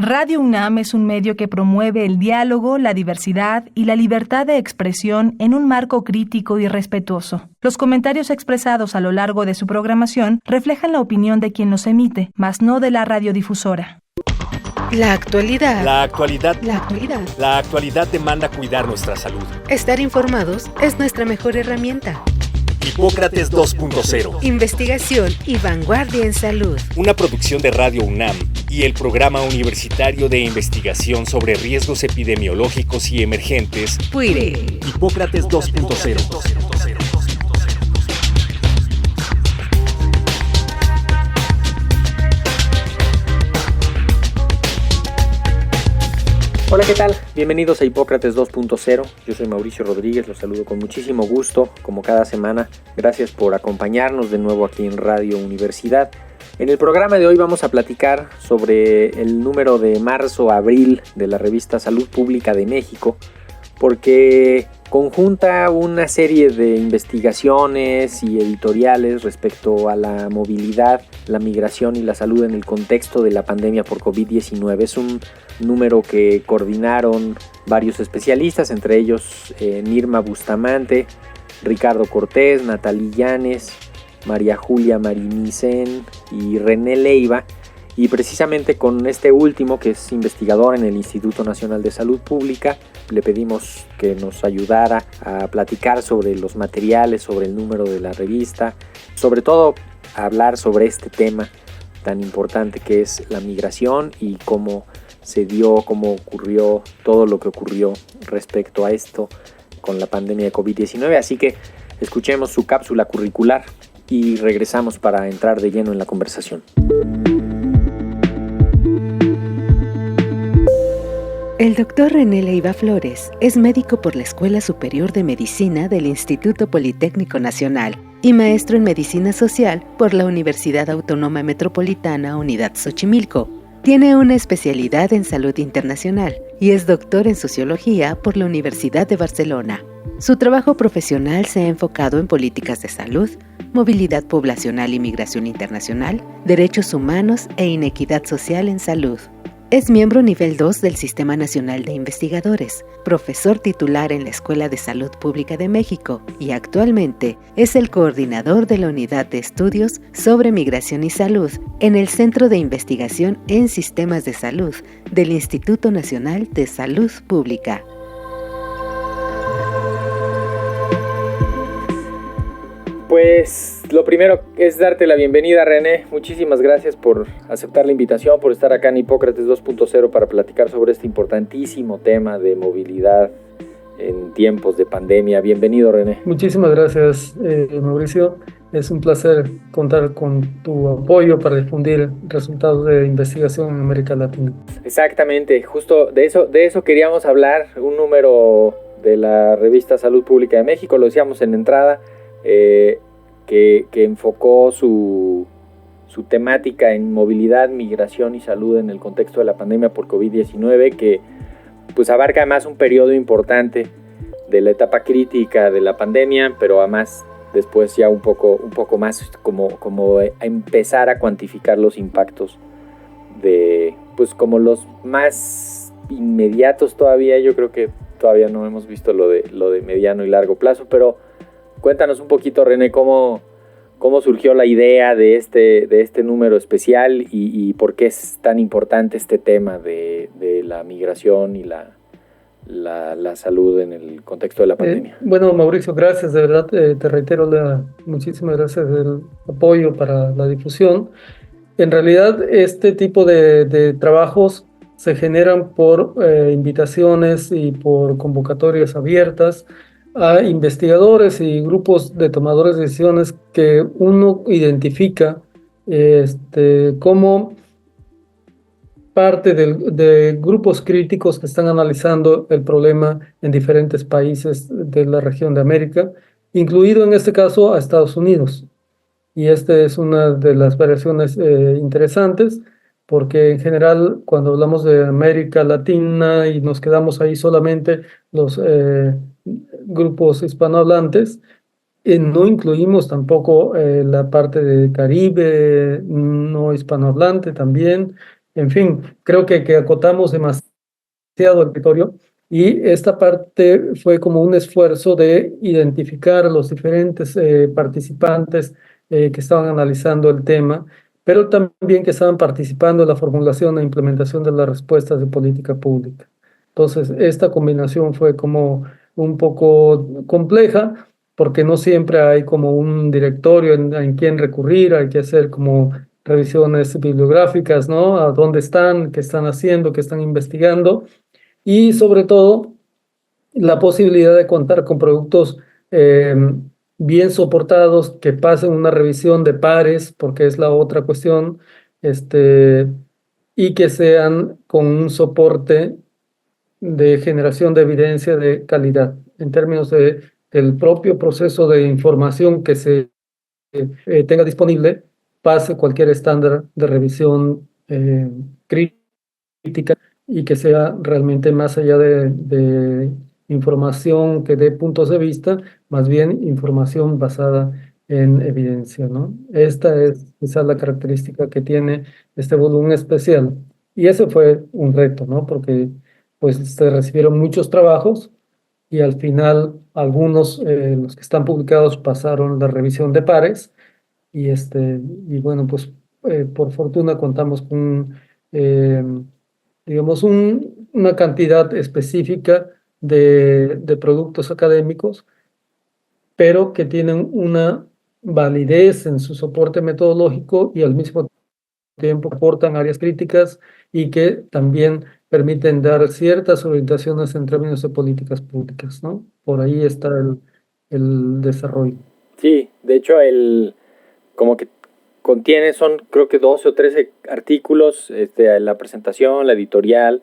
Radio UNAM es un medio que promueve el diálogo, la diversidad y la libertad de expresión en un marco crítico y respetuoso. Los comentarios expresados a lo largo de su programación reflejan la opinión de quien los emite, mas no de la radiodifusora. La actualidad. La actualidad. La actualidad. La actualidad demanda cuidar nuestra salud. Estar informados es nuestra mejor herramienta. Hipócrates 2.0. Investigación y vanguardia en salud. Una producción de Radio UNAM y el Programa Universitario de Investigación sobre Riesgos Epidemiológicos y Emergentes. PUIRE. Hipócrates 2.0. Hola, ¿qué tal? Bienvenidos a Hipócrates 2.0. Yo soy Mauricio Rodríguez, los saludo con muchísimo gusto, como cada semana. Gracias por acompañarnos de nuevo aquí en Radio Universidad. En el programa de hoy vamos a platicar sobre el número de marzo-abril de la revista Salud Pública de México, porque conjunta una serie de investigaciones y editoriales respecto a la movilidad, la migración y la salud en el contexto de la pandemia por COVID-19. Es un número que coordinaron varios especialistas, entre ellos Nirma Bustamante, Ricardo Cortés, Natalí Llanes, María Julia Marinicen y René Leiva. Y precisamente con este último, que es investigador en el Instituto Nacional de Salud Pública, le pedimos que nos ayudara a platicar sobre los materiales, sobre el número de la revista, sobre todo a hablar sobre este tema tan importante que es la migración y cómo se dio, cómo ocurrió todo lo que ocurrió respecto a esto con la pandemia de COVID-19. Así que escuchemos su cápsula curricular y regresamos para entrar de lleno en la conversación. El doctor René Leiva Flores es médico por la Escuela Superior de Medicina del Instituto Politécnico Nacional y maestro en Medicina Social por la Universidad Autónoma Metropolitana Unidad Xochimilco. Tiene una especialidad en salud internacional y es doctor en sociología por la Universidad de Barcelona. Su trabajo profesional se ha enfocado en políticas de salud, movilidad poblacional y migración internacional, derechos humanos e inequidad social en salud. Es miembro nivel 2 del Sistema Nacional de Investigadores, profesor titular en la Escuela de Salud Pública de México y actualmente es el coordinador de la Unidad de Estudios sobre Migración y Salud en el Centro de Investigación en Sistemas de Salud del Instituto Nacional de Salud Pública. Pues lo primero es darte la bienvenida, René. Muchísimas gracias por aceptar la invitación, por estar acá en Hipócrates 2.0 para platicar sobre este importantísimo tema de movilidad en tiempos de pandemia. Bienvenido, René. Muchísimas gracias, Mauricio. Es un placer contar con tu apoyo para difundir resultados de investigación en América Latina. Exactamente, justo de eso queríamos hablar, un número de la revista Salud Pública de México, lo decíamos en la entrada, que enfocó su temática en movilidad, migración y salud en el contexto de la pandemia por COVID-19, que pues abarca además un periodo importante de la etapa crítica de la pandemia, pero además después ya un poco más como empezar a cuantificar los impactos de, pues como los más inmediatos todavía. Yo creo que todavía no hemos visto lo de mediano y largo plazo, pero cuéntanos un poquito, René, cómo surgió la idea de este número especial y por qué es tan importante este tema de la migración y la salud en el contexto de la pandemia. Bueno, Mauricio, gracias, de verdad te reitero muchísimas gracias del apoyo para la difusión. En realidad, este tipo de trabajos se generan por invitaciones y por convocatorias abiertas a investigadores y grupos de tomadores de decisiones que uno identifica como parte de grupos críticos que están analizando el problema en diferentes países de la región de América, incluido en este caso a Estados Unidos. Y esta es una de las variaciones interesantes, porque en general cuando hablamos de América Latina y nos quedamos ahí solamente los grupos hispanohablantes, no incluimos tampoco la parte de Caribe no hispanohablante también, En fin, creo que acotamos demasiado el territorio y esta parte fue como un esfuerzo de identificar a los diferentes participantes que estaban analizando el tema, pero también que estaban participando en la formulación e implementación de las respuestas de política pública. Entonces, esta combinación fue como un poco compleja, porque no siempre hay como un directorio en quien recurrir, hay que hacer como revisiones bibliográficas, ¿no? A dónde están, qué están haciendo, qué están investigando y sobre todo la posibilidad de contar con productos eh, bien soportados que pasen una revisión de pares, porque es la otra cuestión, este, y que sean con un soporte de generación de evidencia de calidad en términos del propio proceso de información que se tenga disponible, pase cualquier estándar de revisión crítica y que sea realmente más allá de información que dé puntos de vista, más bien información basada en evidencia, ¿no? Esta es quizás la característica que tiene este volumen especial. Y ese fue un reto, ¿no? Porque pues se recibieron muchos trabajos y al final algunos, los que están publicados, pasaron la revisión de pares y bueno, pues por fortuna contamos con, eh, digamos, una cantidad específica de productos académicos, pero que tienen una validez en su soporte metodológico y al mismo tiempo aportan áreas críticas y que también permiten dar ciertas orientaciones en términos de políticas públicas, ¿no? Por ahí está el desarrollo. Sí, de hecho, como que contiene, son creo que 12 o 13 artículos, la presentación, la editorial,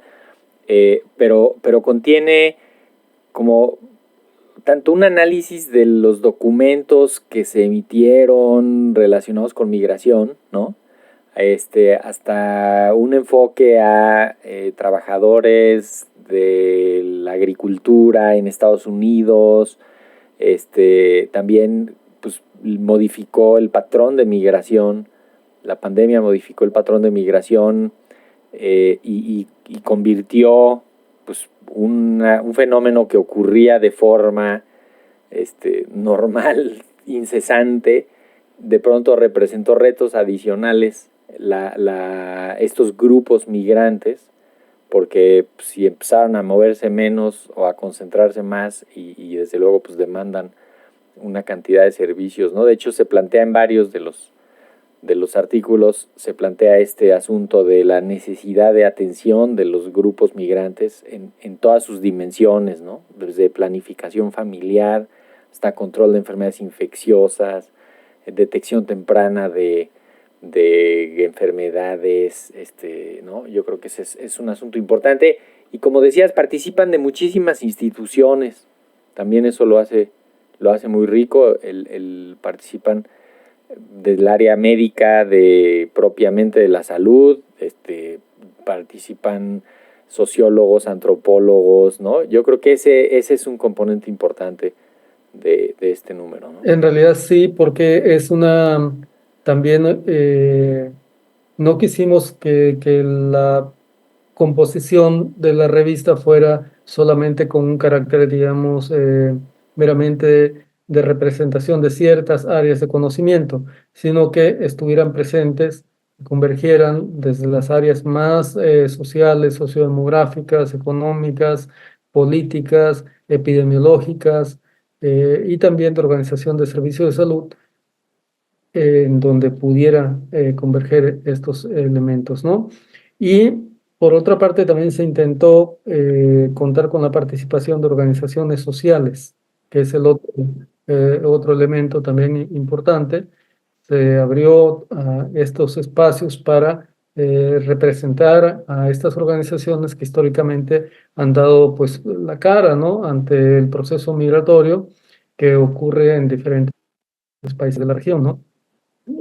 pero contiene como tanto un análisis de los documentos que se emitieron relacionados con migración, ¿no? Hasta un enfoque a trabajadores de la agricultura en Estados Unidos, también pues modificó el patrón de migración, la pandemia modificó el patrón de migración y convirtió pues un fenómeno que ocurría de forma normal, incesante, de pronto representó retos adicionales estos grupos migrantes, porque pues, si empezaron a moverse menos o a concentrarse más y desde luego pues demandan una cantidad de servicios, ¿no? De hecho se plantea en varios de los artículos, se plantea este asunto de la necesidad de atención de los grupos migrantes en todas sus dimensiones, ¿no? Desde planificación familiar hasta control de enfermedades infecciosas, detección temprana de enfermedades, ¿no? Yo creo que ese es un asunto importante y como decías, participan de muchísimas instituciones, también eso lo hace muy rico, participan del área médica, propiamente de la salud, participan sociólogos, antropólogos, ¿no? Yo creo que ese es un componente importante de este número, ¿no? En realidad sí, porque es también no quisimos que la composición de la revista fuera solamente con un carácter, digamos, meramente de representación de ciertas áreas de conocimiento, sino que estuvieran presentes, convergieran desde las áreas más sociales, sociodemográficas, económicas, políticas, epidemiológicas y también de organización de servicios de salud, en donde pudiera converger estos elementos, ¿no? Y por otra parte también se intentó contar con la participación de organizaciones sociales, que es el otro elemento también importante. Se abrió estos espacios para representar a estas organizaciones que históricamente han dado pues la cara, ¿no? Ante el proceso migratorio que ocurre en diferentes países de la región, ¿no?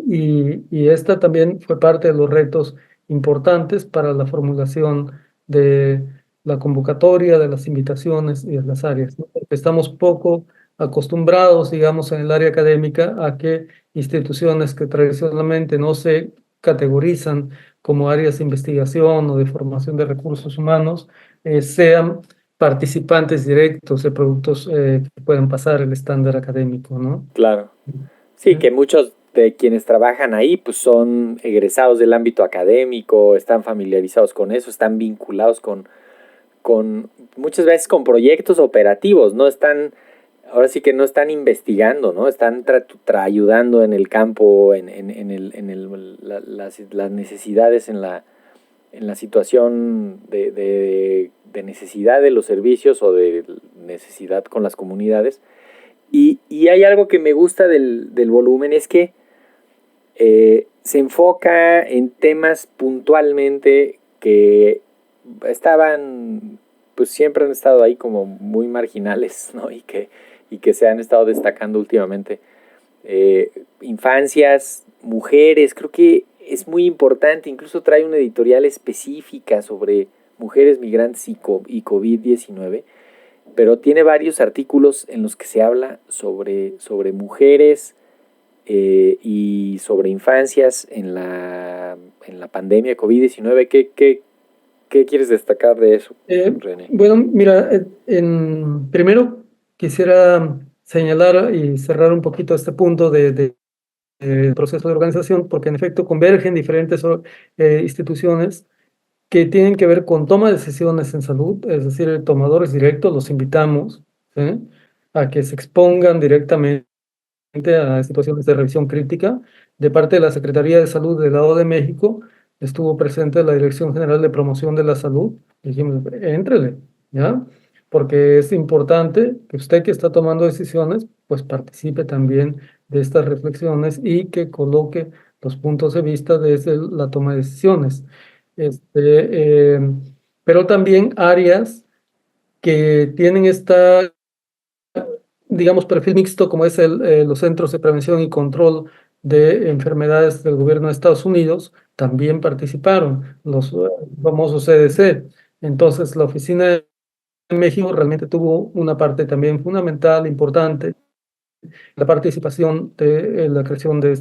Y esta también fue parte de los retos importantes para la formulación de la convocatoria, de las invitaciones y de las áreas, ¿no? Porque estamos poco acostumbrados, digamos, en el área académica a que instituciones que tradicionalmente no se categorizan como áreas de investigación o de formación de recursos humanos, sean participantes directos de productos que puedan pasar el estándar académico, ¿no? Claro. Sí, que muchos de quienes trabajan ahí pues son egresados del ámbito académico, están familiarizados con eso, están vinculados con muchas veces con proyectos operativos, no están, ahora sí que no están investigando, ¿no? Están ayudando en el campo, las necesidades en la situación de necesidad de los servicios o de necesidad con las comunidades. Y hay algo que me gusta del volumen, es que se enfoca en temas puntualmente que pues siempre han estado ahí como muy marginales, ¿no? Y que se han estado destacando últimamente. Infancias, mujeres, creo que es muy importante, incluso trae una editorial específica sobre mujeres migrantes y COVID-19, pero tiene varios artículos en los que se habla sobre mujeres y sobre infancias en la pandemia COVID-19. ¿Qué quieres destacar de eso, René? Bueno, mira, primero quisiera señalar y cerrar un poquito este punto del proceso de organización, porque en efecto convergen diferentes instituciones que tienen que ver con toma de decisiones en salud, es decir, tomadores directos, los invitamos, ¿sí?, a que se expongan directamente a situaciones de revisión crítica. De parte de la Secretaría de Salud del lado de México, estuvo presente la Dirección General de Promoción de la Salud. Dijimos, éntrele, ¿ya? Porque es importante que usted que está tomando decisiones, pues participe también de estas reflexiones y que coloque los puntos de vista desde la toma de decisiones. Pero también áreas que tienen esta, digamos, perfil mixto, como es los Centros de Prevención y Control de Enfermedades del Gobierno de Estados Unidos, también participaron, los famosos CDC. Entonces, la Oficina de México realmente tuvo una parte también fundamental, importante, la participación de la creación de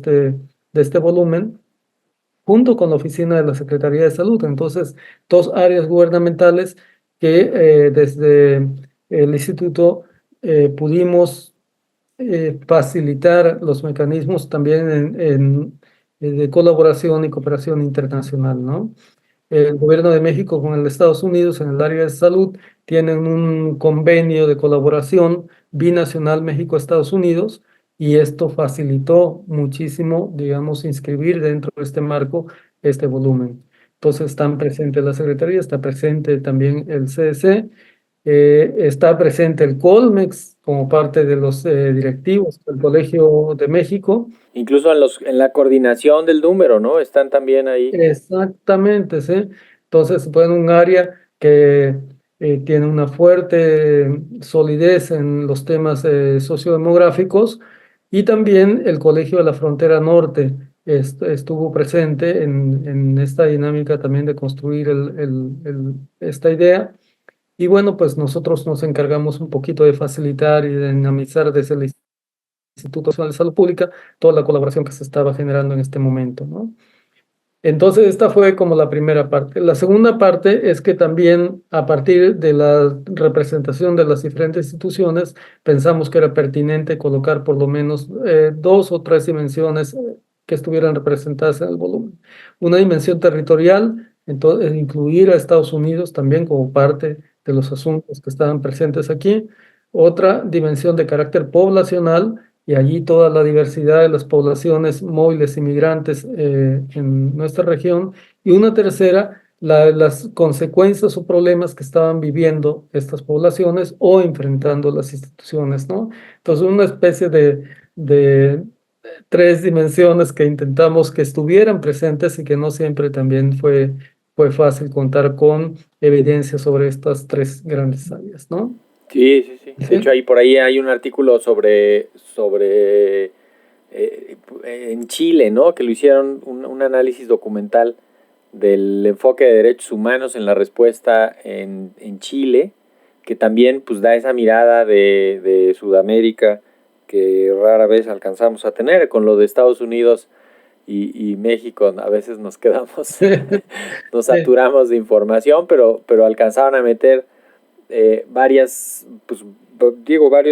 este volumen, junto con la Oficina de la Secretaría de Salud. Entonces, dos áreas gubernamentales que desde el instituto pudimos facilitar los mecanismos también de colaboración y cooperación internacional, ¿no? El gobierno de México con el de Estados Unidos en el área de salud tienen un convenio de colaboración binacional México-Estados Unidos, y esto facilitó muchísimo, digamos, inscribir dentro de este marco este volumen. Entonces están presentes la Secretaría, está presente también el CDC, está presente el Colmex como parte de los directivos del Colegio de México. Incluso en la coordinación del número, ¿no? Están también ahí. Exactamente, sí. Entonces, bueno, un área que tiene una fuerte solidez en los temas sociodemográficos, y también el Colegio de la Frontera Norte estuvo presente en esta dinámica también de construir esta idea. Y bueno, pues nosotros nos encargamos un poquito de facilitar y de dinamizar desde el Instituto Nacional de Salud Pública toda la colaboración que se estaba generando en este momento, ¿no? Entonces, esta fue como la primera parte. La segunda parte es que también a partir de la representación de las diferentes instituciones, pensamos que era pertinente colocar por lo menos 2 o 3 dimensiones que estuvieran representadas en el volumen. Una dimensión territorial, entonces incluir a Estados Unidos también como parte de los asuntos que estaban presentes aquí. Otra dimensión de carácter poblacional, y allí toda la diversidad de las poblaciones móviles inmigrantes en nuestra región. Y una tercera, las consecuencias o problemas que estaban viviendo estas poblaciones o enfrentando las instituciones, ¿no? Entonces, una especie de 3 dimensiones que intentamos que estuvieran presentes, y que no siempre también fue fácil contar con evidencia sobre estas 3 grandes áreas, ¿no? Sí. De hecho, por ahí hay un artículo sobre en Chile, ¿no? Que lo hicieron un análisis documental del enfoque de derechos humanos en la respuesta en Chile, que también pues da esa mirada de Sudamérica que rara vez alcanzamos a tener. Con lo de Estados Unidos y México a veces nos quedamos, nos saturamos de información, pero alcanzaban a meter varios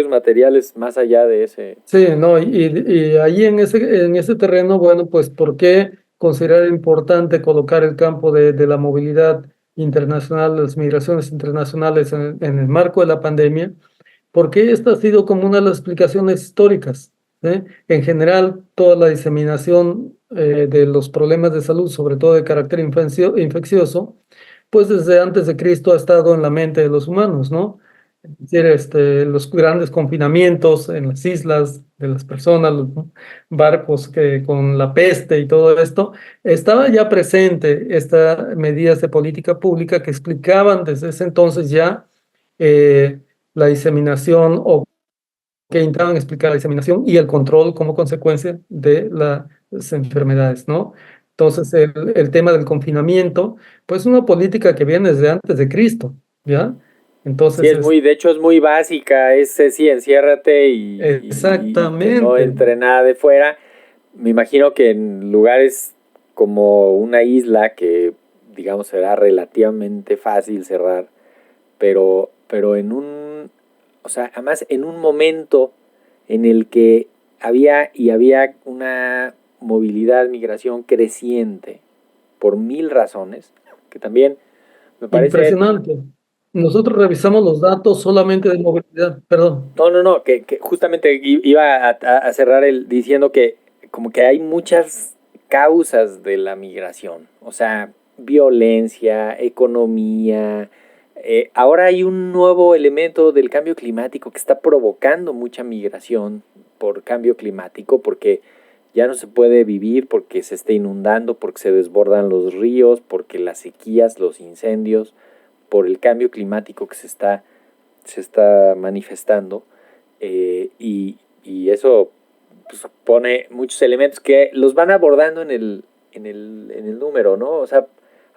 materiales más allá de ese. Sí, no, y ahí en ese terreno, bueno, pues ¿por qué considerar importante colocar el campo de la movilidad internacional, las migraciones internacionales en el marco de la pandemia? Porque esta ha sido como una de las explicaciones históricas, ¿sí? En general, toda la diseminación de los problemas de salud, sobre todo de carácter infeccioso, pues desde antes de Cristo ha estado en la mente de los humanos, ¿no? Es decir, los grandes confinamientos en las islas de las personas, los barcos que con la peste y todo esto, estaba ya presente estas medidas de política pública que explicaban desde ese entonces ya la diseminación o que intentaban explicar la diseminación y el control como consecuencia de las enfermedades, ¿no? Entonces, el tema del confinamiento, pues una política que viene desde antes de Cristo, ¿ya? Entonces, Sí, de hecho es muy básica, sí, enciérrate y exactamente. Que no entre nada de fuera. Me imagino que en lugares como una isla que, digamos, será relativamente fácil cerrar, pero además en un momento en el que había una movilidad, migración creciente por 1000 razones, que también me parece impresionante. Nosotros revisamos los datos solamente de movilidad, perdón. No, que justamente iba a cerrar diciendo que como que hay muchas causas de la migración, o sea, violencia, economía. Ahora hay un nuevo elemento del cambio climático que está provocando mucha migración por cambio climático, porque ya no se puede vivir, porque se está inundando, porque se desbordan los ríos, porque las sequías, los incendios, por el cambio climático que se está manifestando, y eso pues, pone muchos elementos que los van abordando en el número, ¿no? O sea,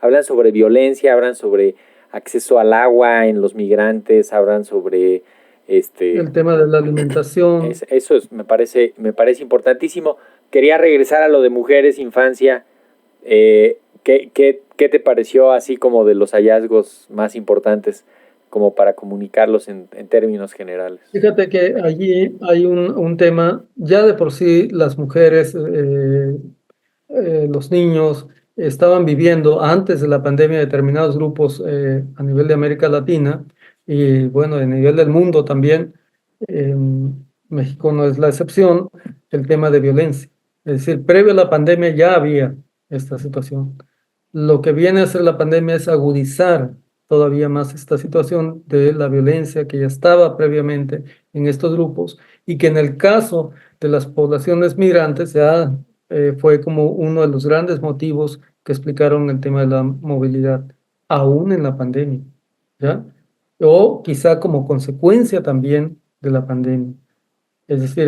hablan sobre violencia, hablan sobre acceso al agua en los migrantes, hablan sobre el tema de la alimentación. Eso me parece importantísimo. Quería regresar a lo de mujeres, infancia. ¿Qué te pareció así como de los hallazgos más importantes como para comunicarlos en términos generales? Fíjate que allí hay un tema, ya de por sí las mujeres, los niños estaban viviendo antes de la pandemia determinados grupos a nivel de América Latina y bueno, a nivel del mundo también. México no es la excepción, el tema de violencia. Es decir, previo a la pandemia ya había esta situación. Lo que viene a hacer la pandemia es agudizar todavía más esta situación de la violencia que ya estaba previamente en estos grupos y que en el caso de las poblaciones migrantes ya fue como uno de los grandes motivos que explicaron el tema de la movilidad, aún en la pandemia, ¿ya? O quizá como consecuencia también de la pandemia. Es decir,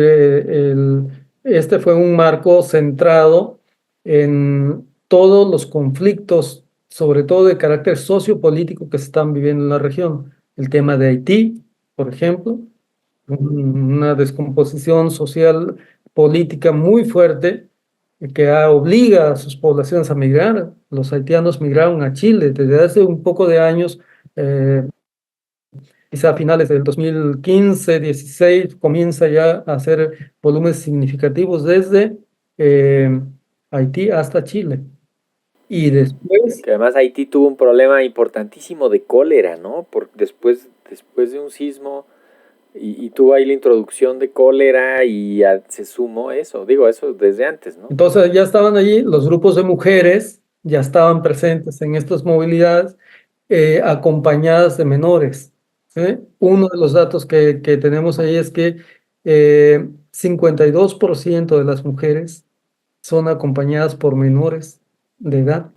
este fue un marco centrado en todos los conflictos, sobre todo de carácter sociopolítico que se están viviendo en la región. El tema de Haití, por ejemplo, una descomposición social política muy fuerte que obliga a sus poblaciones a migrar. Los haitianos migraron a Chile desde hace un poco de años. Quizá a finales del 2015, 16, comienza ya a hacer volúmenes significativos desde Haití hasta Chile. Y después, Que además Haití tuvo un problema importantísimo de cólera, ¿no? Después de un sismo, y tuvo ahí la introducción de cólera y se sumó eso. Digo, eso desde antes, ¿no? entonces ya estaban allí los grupos de mujeres, ya estaban presentes en estas movilidades, acompañadas de menores, ¿sí? Uno de los datos que tenemos ahí es que 52% de las mujeres son acompañadas por menores de edad.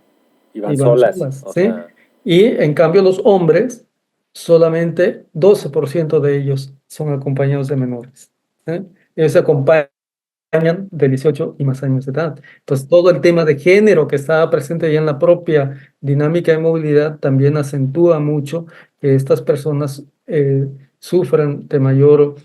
Y van solas. ¿Sí? Sea... Y en cambio los hombres, solamente 12% de ellos son acompañados de menores, ¿sí? Ellos se acompañan de 18 y más años de edad. Entonces, todo el tema de género que estaba presente ya en la propia dinámica de movilidad también acentúa mucho que estas personas sufran de mayor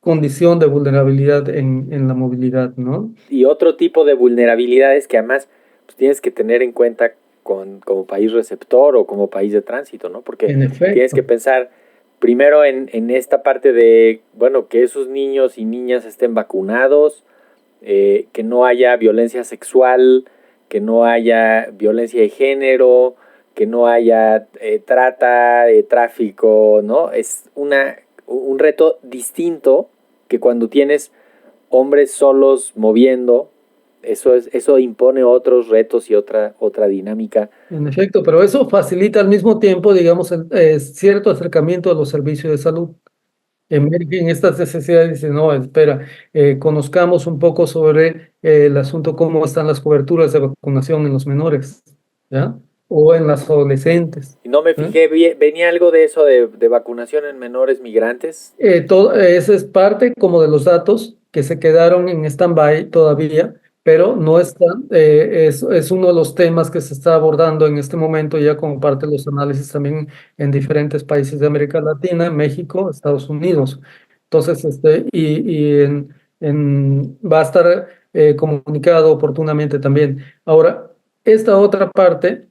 condición de vulnerabilidad en la movilidad, ¿no? Y otro tipo de vulnerabilidades que además pues, tienes que tener en cuenta como país receptor o como país de tránsito, ¿no? Porque En tienes que efecto. pensar primero en esta parte de, bueno, que esos niños y niñas estén vacunados, que no haya violencia sexual, que no haya violencia de género, que no haya trata, tráfico, ¿no? Es un reto distinto que cuando tienes hombres solos moviendo, eso impone otros retos y otra dinámica. En efecto, pero eso facilita al mismo tiempo, digamos, cierto acercamiento a los servicios de salud. En estas necesidades dice, no, espera, conozcamos un poco sobre el asunto, cómo están las coberturas de vacunación en los menores, ¿ya? O en las adolescentes. Y no me ¿Eh? fijé, venía algo de eso de vacunación en menores migrantes. Esa es parte como de los datos que se quedaron en stand-by todavía, pero no están, es uno de los temas que se está abordando en este momento ya como parte de los análisis también en diferentes países de América Latina, México, Estados Unidos. Entonces, va a estar comunicado oportunamente también. Ahora, esta otra parte,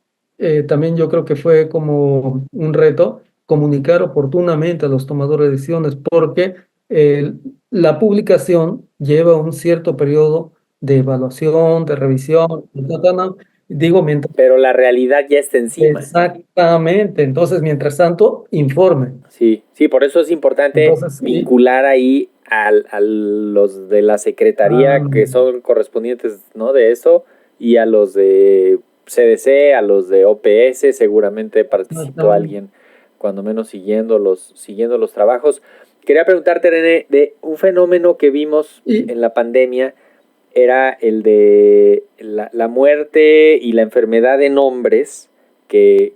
también yo creo que fue como un reto comunicar oportunamente a los tomadores de decisiones, porque eh, la publicación lleva un cierto periodo de evaluación, de revisión, ¿no? Digo, mientras, Pero la realidad ya está encima. exactamente, entonces, mientras tanto, informe. Sí, sí, por eso es importante Entonces, sí, vincular ahí a los de la secretaría que son correspondientes, ¿no? De eso, y a los de CDC, a los de OPS, seguramente participó exactamente. alguien, cuando menos siguiendo los trabajos. Quería preguntarte, René, de un fenómeno que vimos Y en la pandemia, era el de la muerte y la enfermedad en hombres, que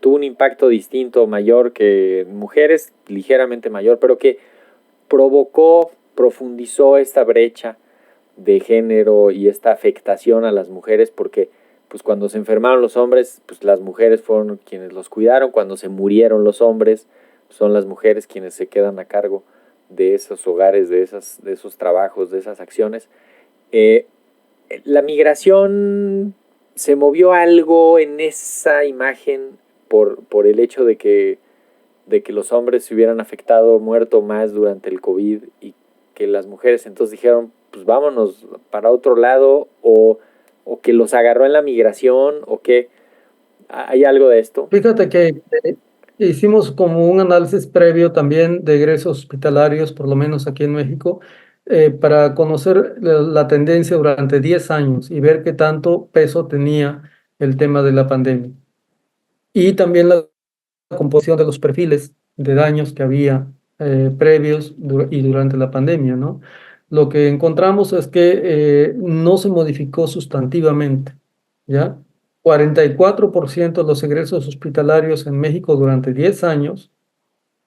tuvo un impacto distinto, mayor que en mujeres, ligeramente mayor, pero que profundizó esta brecha de género y esta afectación a las mujeres, porque pues cuando se enfermaron los hombres, pues las mujeres fueron quienes los cuidaron, cuando se murieron los hombres, son las mujeres quienes se quedan a cargo de esos hogares, de esos trabajos, de esas acciones. Eh, la migración se movió algo en esa imagen por el hecho de que los hombres se hubieran afectado, muerto más durante el COVID y que las mujeres entonces dijeron, pues vámonos para otro lado o que los agarró en la migración o que hay algo de esto. fíjate que hicimos como un análisis previo también de egresos hospitalarios, por lo menos aquí en México, para conocer la tendencia durante 10 años y ver qué tanto peso tenía el tema de la pandemia. Y también la composición de los perfiles de daños que había previos y durante la pandemia, ¿no? Lo que encontramos es que no se modificó sustantivamente, ¿ya? 44% de los egresos hospitalarios en México durante 10 años,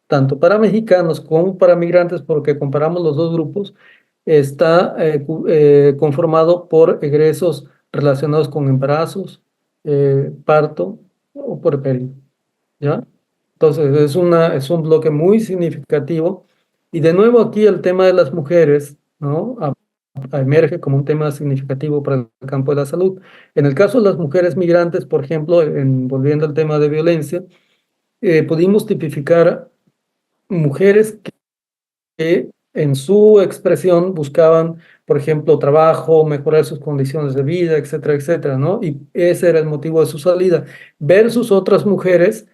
tanto para mexicanos como para migrantes, porque comparamos los dos grupos, está conformado por egresos relacionados con embarazos, parto o puerperio, ¿ya? Entonces es un bloque muy significativo. Y de nuevo aquí el tema de las mujeres, ¿no? Emerge como un tema significativo para el campo de la salud. En el caso de las mujeres migrantes, por ejemplo, volviendo al tema de violencia, pudimos tipificar mujeres que en su expresión buscaban, por ejemplo, trabajo, mejorar sus condiciones de vida, etcétera, etcétera, ¿no? Y ese era el motivo de su salida, versus otras mujeres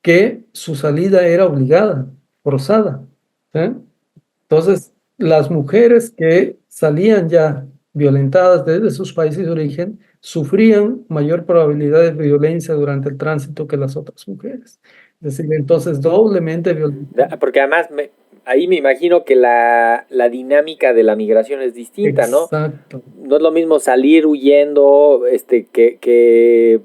que su salida era obligada, forzada, ¿sí? Entonces, las mujeres que salían ya violentadas desde sus países de origen sufrían mayor probabilidad de violencia durante el tránsito que las otras mujeres. Es decir, entonces doblemente violenta. Porque además ahí me imagino que la dinámica de la migración es distinta, ¿no? Exacto. No es lo mismo salir huyendo, que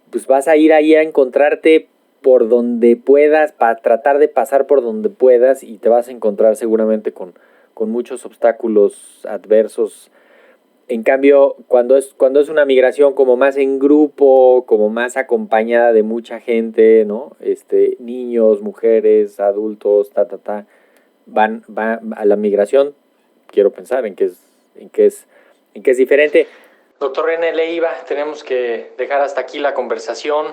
pues vas a ir ahí a encontrarte por donde puedas, para tratar de pasar por donde puedas y te vas a encontrar seguramente con muchos obstáculos adversos. En cambio, cuando es una migración como más en grupo, como más acompañada de mucha gente, ¿no? Niños, mujeres, adultos, va a la migración, quiero pensar en que es diferente. Doctor René Leiva, tenemos que dejar hasta aquí la conversación.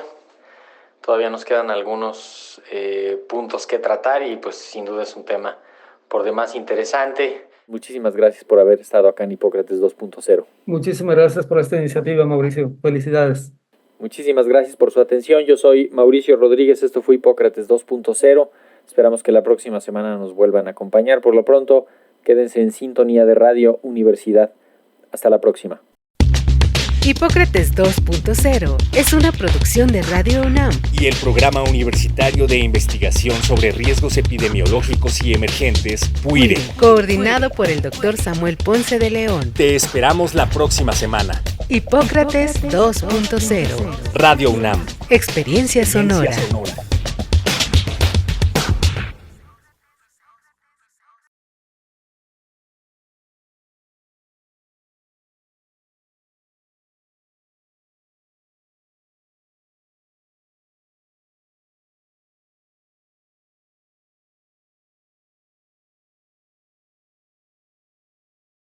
Todavía nos quedan algunos puntos que tratar y pues sin duda es un tema por demás interesante. Muchísimas gracias por haber estado acá en Hipócrates 2.0. Muchísimas gracias por esta iniciativa, Mauricio. Felicidades. Muchísimas gracias por su atención. Yo soy Mauricio Rodríguez, esto fue Hipócrates 2.0. Esperamos que la próxima semana nos vuelvan a acompañar. Por lo pronto, quédense en sintonía de Radio Universidad. Hasta la próxima. Hipócrates 2.0 es una producción de Radio UNAM y el Programa Universitario de Investigación sobre Riesgos Epidemiológicos y Emergentes, PUIRE, coordinado por el Dr. Samuel Ponce de León. Te esperamos la próxima semana. Hipócrates 2.0 Radio UNAM. Experiencia sonora.